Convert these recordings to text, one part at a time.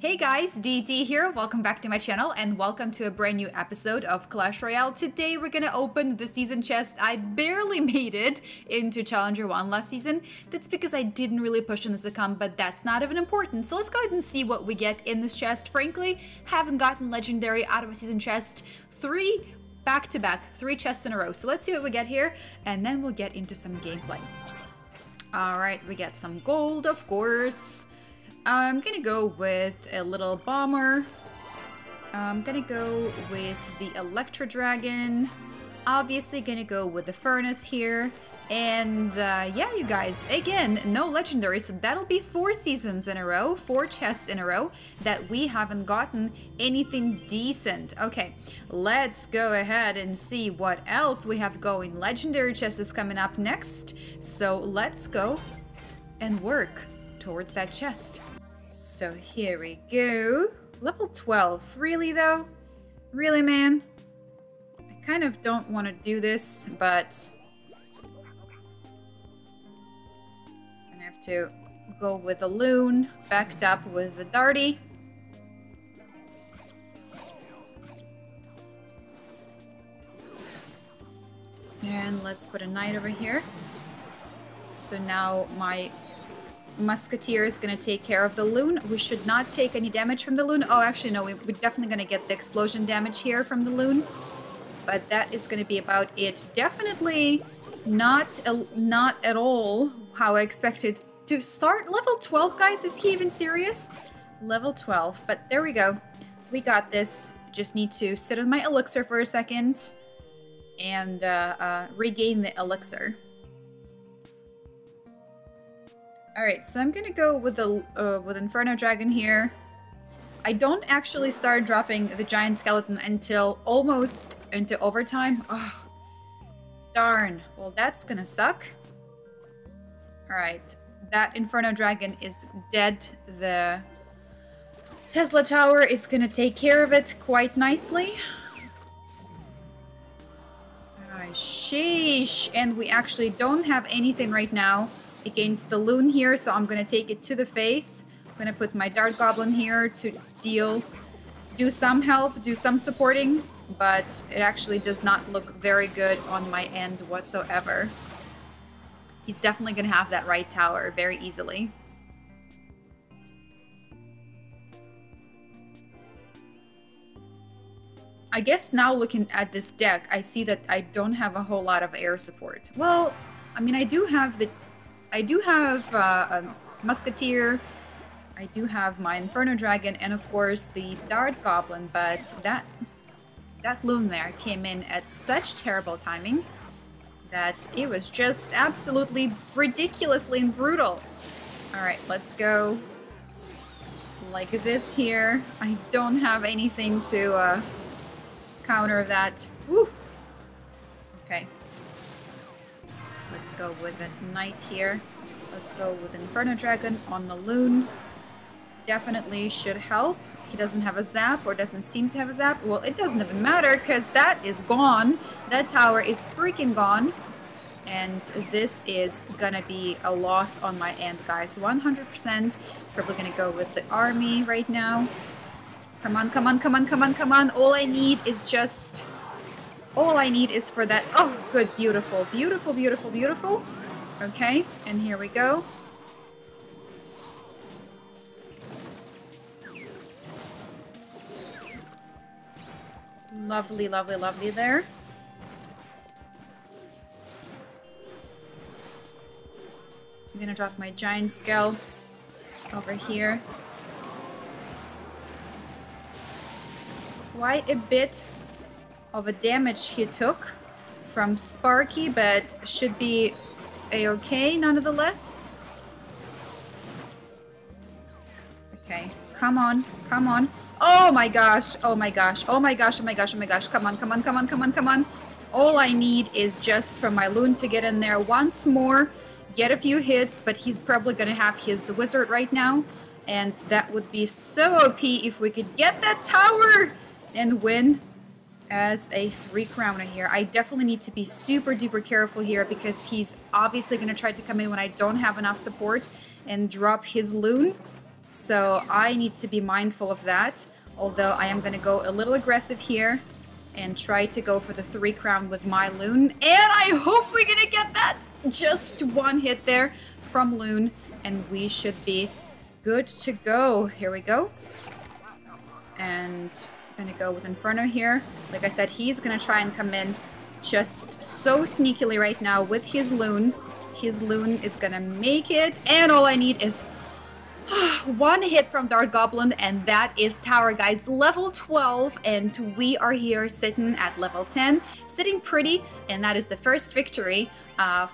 Hey guys, DT here. Welcome back to my channel and welcome to a brand new episode of Clash Royale. Today we're gonna open the season chest. I barely made it into Challenger 1 last season. That's because I didn't really push on this account, but that's not even important. So let's go ahead and see what we get in this chest. Frankly, haven't gotten legendary out of a season chest. Back-to-back, 3 chests in a row. So let's see what we get here and then we'll get into some gameplay. Alright, we get some gold, of course. I'm gonna go with a little bomber. I'm gonna go with the Electro Dragon. Obviously gonna go with the furnace here. And yeah, you guys, again, no legendary, so that'll be 4 seasons in a row, 4 chests in a row that we haven't gotten anything decent. Okay, let's go ahead and see what else we have going. Legendary chest is coming up next, so let's go and work towards that chest. So here we go. Level 12. Really though? Really, man? I kind of don't want to do this, but I'm gonna have to go with the loon, backed up with the darty. And let's put a knight over here. So now my Musketeer is going to take care of the loon. We should not take any damage from the loon. Oh, actually, no, we're definitely going to get the explosion damage here from the loon. But that is going to be about it. Definitely not at all how I expected to start. Level 12, guys? Is he even serious? Level 12. But there we go. We got this. Just need to sit on my elixir for a second and regain the elixir. Alright, so I'm gonna go with the with Inferno Dragon here. I don't actually start dropping the giant skeleton until almost into overtime. Oh, darn. Well, that's gonna suck. Alright, that Inferno Dragon is dead. The Tesla Tower is gonna take care of it quite nicely. Sheesh. And we actually don't have anything right now against the loon here, so I'm gonna take it to the face. I'm gonna put my dart goblin here to do some help, do some supporting, but it actually does not look very good on my end whatsoever. He's definitely gonna have that right tower very easily. I guess now looking at this deck, I see that I don't have a whole lot of air support. Well, I mean, I do have a Musketeer, I do have my Inferno Dragon, and of course the Dart Goblin, but that loon there came in at such terrible timing that it was just absolutely ridiculously brutal. Alright, let's go like this here. I don't have anything to counter that. Woo! Okay. Let's go with a knight here. Let's go with Inferno Dragon on the loon. Definitely should help. He doesn't have a zap, or doesn't seem to have a zap. Well, it doesn't even matter because that is gone. That tower is freaking gone. And this is gonna be a loss on my end, guys. 100%. Probably gonna go with the army right now. Come on, come on, come on, come on, come on. All I need is for that. Oh, good. Beautiful. Beautiful, beautiful, beautiful. Okay, and here we go. Lovely, lovely, lovely there. I'm gonna drop my giant scale over here. Quite a bit of a damage he took from Sparky, but should be a-okay nonetheless. Okay, come on, come on. Oh my gosh, oh my gosh, oh my gosh, oh my gosh, oh my gosh. Come on, come on, come on, come on, come on. All I need is just for my loon to get in there once more, get a few hits, but he's probably gonna have his wizard right now, and that would be so OP if we could get that tower and win as a 3-crowner here. I definitely need to be super duper careful here because he's obviously going to try to come in when I don't have enough support and drop his loon. So I need to be mindful of that. Although I am going to go a little aggressive here and try to go for the 3 crown with my Loon. And I hope we're going to get that. Just one hit there from Loon. And we should be good to go. Here we go. And I'm going to go with Inferno here. Like I said, he's going to try and come in just so sneakily right now with his Loon. His Loon is going to make it. And all I need is one hit from Dart Goblin, and that is tower, guys. Level 12, and we are here sitting at level 10, sitting pretty, and that is the first victory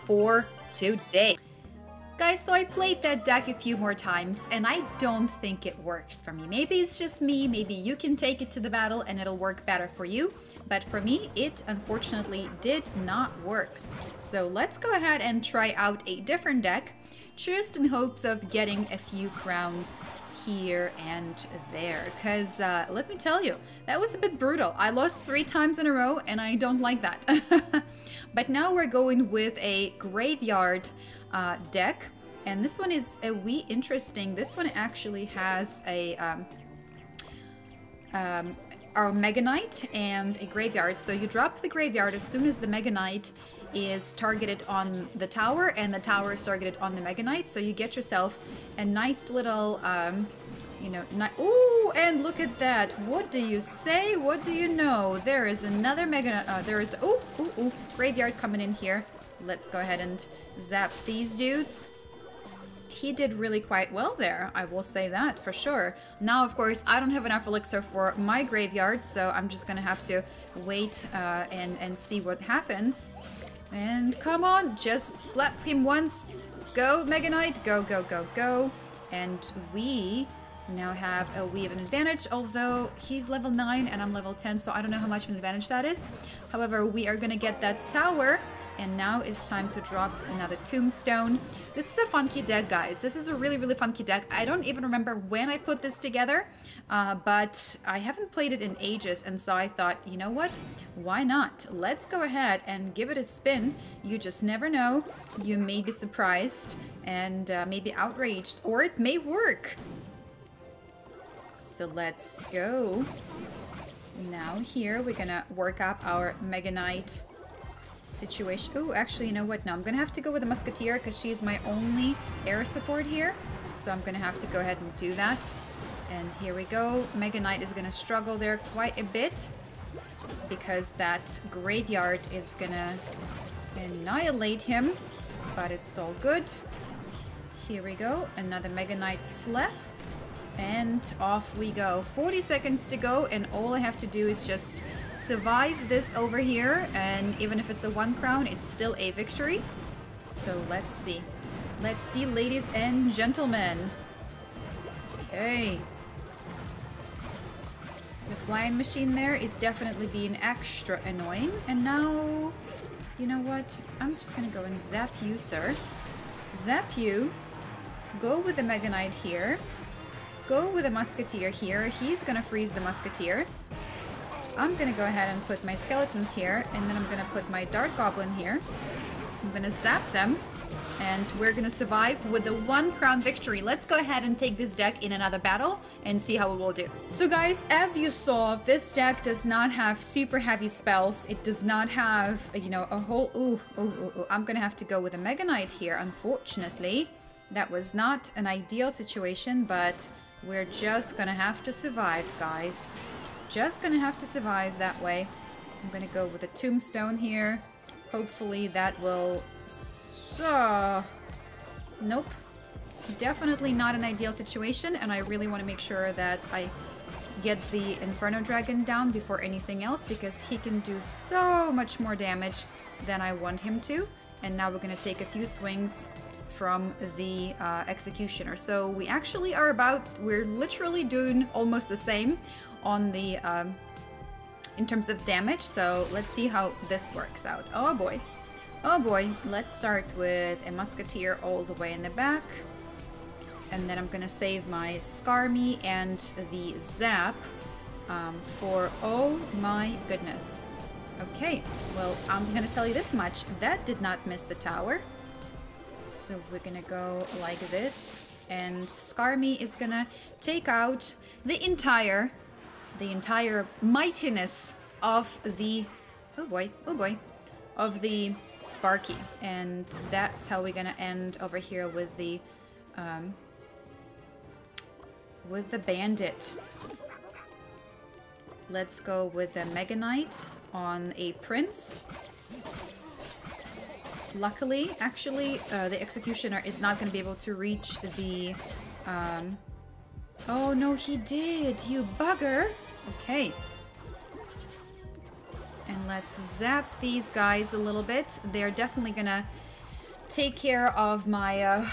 for today. Guys, so I played that deck a few more times, and I don't think it works for me. Maybe it's just me, maybe you can take it to the battle and it'll work better for you, but for me, it unfortunately did not work. So let's go ahead and try out a different deck, just in hopes of getting a few crowns here and there. Because let me tell you, that was a bit brutal. I lost 3 times in a row and I don't like that. But now we're going with a graveyard deck. And this one is a wee interesting. This one actually has a our Mega Knight and a graveyard. So you drop the graveyard as soon as the Mega Knight is targeted on the tower, and the tower is targeted on the Mega Knight. So you get yourself a nice little, you know, ooh, and look at that. What do you say? What do you know? There is another Mega, there is, ooh, graveyard coming in here. Let's go ahead and zap these dudes. He did really quite well there, I will say that for sure. Now, of course, I don't have enough elixir for my graveyard, so I'm just gonna have to wait and see what happens. And come on, just slap him once. Go, Mega Knight, go, go, go, go. And we now have a wee of an advantage, although he's level 9 and I'm level 10, so I don't know how much of an advantage that is. However, we are gonna get that tower. And now it's time to drop another tombstone. This is a funky deck, guys. This is a really, really funky deck. I don't even remember when I put this together, but I haven't played it in ages. And so I thought, you know what? Why not? Let's go ahead and give it a spin. You just never know. You may be surprised and maybe outraged, or it may work. So let's go. Now here, we're gonna work up our Mega Knight situation. Oh, actually, you know what? No, I'm gonna have to go with the Musketeer because she's my only air support here. So I'm gonna have to go ahead and do that. And here we go. Mega Knight is gonna struggle there quite a bit because that graveyard is gonna annihilate him. But it's all good. Here we go. Another Mega Knight slap. And off we go. 40 seconds to go, and all I have to do is just survive this over here, and even if it's a 1 crown, it's still a victory. So let's see. Let's see, ladies and gentlemen. Okay. The flying machine there is definitely being extra annoying. And now, you know what? I'm just gonna go and zap you, sir. Zap you. Go with the Mega Knight here. Go with the Musketeer here. He's gonna freeze the Musketeer. I'm gonna go ahead and put my skeletons here, and then I'm gonna put my Dart Goblin here. I'm gonna zap them, and we're gonna survive with the 1 crown victory. Let's go ahead and take this deck in another battle and see how it will do. So guys, as you saw, this deck does not have super heavy spells. It does not have, you know, a whole... Ooh. I'm gonna have to go with a Mega Knight here, unfortunately. That was not an ideal situation, but we're just gonna have to survive, guys. Just gonna have to survive that way. I'm gonna go with a tombstone here. Hopefully that will... Nope. Definitely not an ideal situation, and I really want to make sure that I get the Inferno Dragon down before anything else, because he can do so much more damage than I want him to. And now we're gonna take a few swings from the Executioner. So we actually are we're literally doing almost the same on the in terms of damage. So let's see how this works out. Oh boy. Oh boy. Let's start with a Musketeer all the way in the back. And then I'm gonna save my Skarmy and the Zap for... Oh my goodness. Okay, well, I'm gonna tell you this much. That did not miss the tower. So we're gonna go like this. and Skarmy is gonna take out the entire mightiness of the, oh boy, of the Sparky. And that's how we're gonna end over here with the bandit. Let's go with the Mega Knight on a prince. Luckily, actually, the Executioner is not going to be able to reach the... Oh, no, he did! You bugger! Okay. And let's zap these guys a little bit. They're definitely going to take care of my...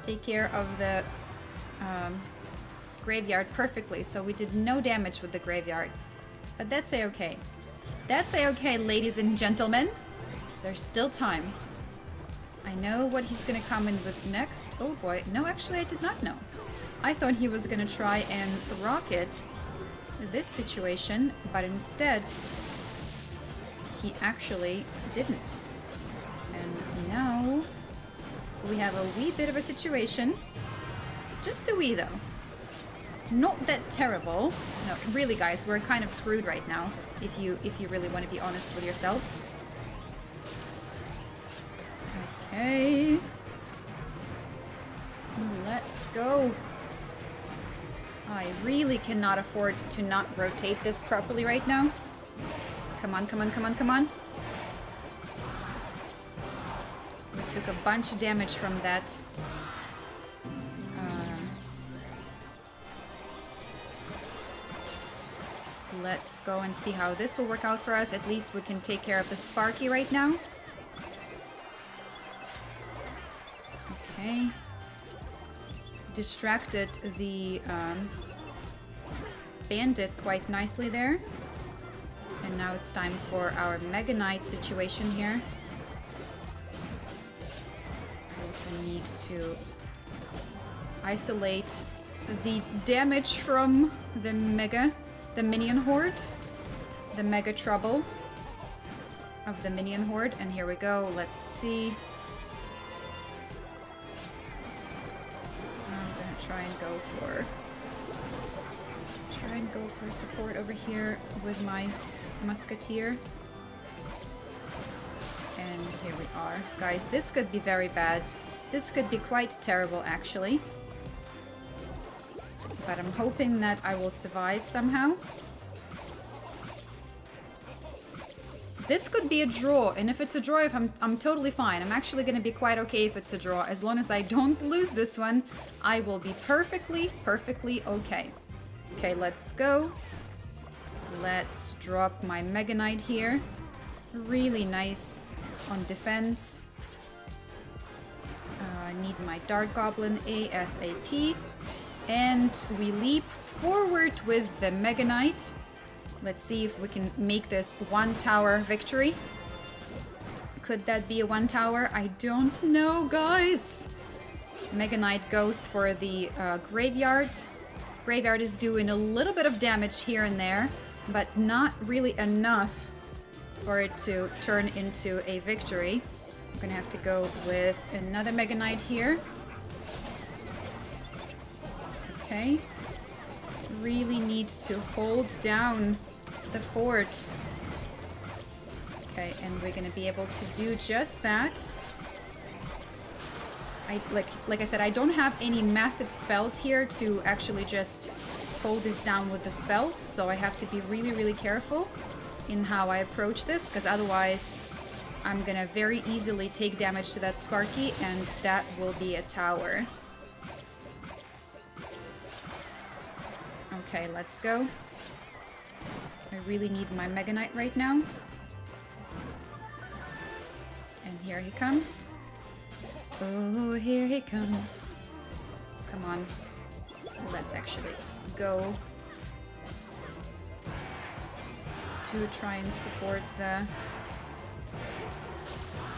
take care of the graveyard perfectly. So we did no damage with the graveyard. But that's a-okay. That's a-okay, ladies and gentlemen. There's still time. I know what he's gonna come in with next. Oh boy. No, actually I did not know. I thought he was gonna try and rocket this situation, but instead he actually didn't. And now we have a wee bit of a situation. Just a wee though. Not that terrible. No, really guys, we're kind of screwed right now. If you really want to be honest with yourself. Okay. Let's go. I really cannot afford to not rotate this properly right now. Come on, come on, come on, come on. We took a bunch of damage from that. Let's go and see how this will work out for us. At least we can take care of the Sparky right now. Okay. Distracted the bandit quite nicely there. And now it's time for our Mega Knight situation here. I also need to isolate the damage from the minion horde, the mega trouble of the minion horde. And here we go. Let's see. I'm gonna try and go for support over here with my musketeer. And here we are. Guys, this could be very bad. This could be quite terrible, actually. But I'm hoping that I will survive somehow. This could be a draw, and if it's a draw, I'm totally fine. I'm actually going to be quite okay if it's a draw. As long as I don't lose this one, I will be perfectly okay. Okay, let's go. Let's drop my Mega Knight here. Really nice on defense. I need my Dart Goblin ASAP. And we leap forward with the Mega Knight. Let's see if we can make this one tower victory. Could that be a one tower? I don't know, guys. Mega Knight goes for the graveyard. Graveyard is doing a little bit of damage here and there, but not really enough for it to turn into a victory. I'm gonna have to go with another Mega Knight here. Okay. Really need to hold down the fort. Okay, and we're gonna be able to do just that. Like I said, I don't have any massive spells here to actually just hold this down with the spells, so I have to be really careful in how I approach this, because otherwise I'm gonna very easily take damage to that Sparky, and that will be a tower. Okay, let's go. I really need my Mega Knight right now. And here he comes. Oh, here he comes. Come on. Let's actually go to try and support the...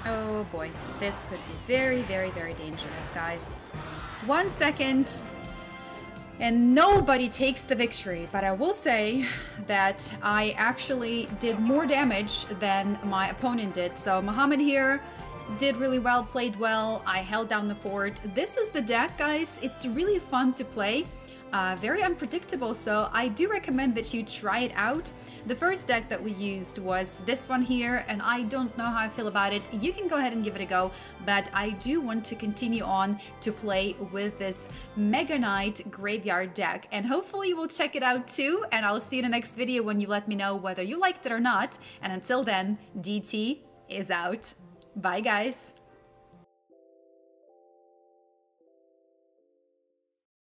Oh boy, this could be very dangerous, guys. 1 second. And nobody takes the victory, but I will say that I actually did more damage than my opponent did. So Muhammad here did really well, played well. I held down the fort. This is the deck, guys. It's really fun to play. Very unpredictable, so I do recommend that you try it out. The first deck that we used was this one here, and I don't know how I feel about it. You can go ahead and give it a go, but I do want to continue on to play with this Mega Knight Graveyard deck, and hopefully you will check it out too, and I'll see you in the next video when you let me know whether you liked it or not. And until then, DT is out. Bye, guys.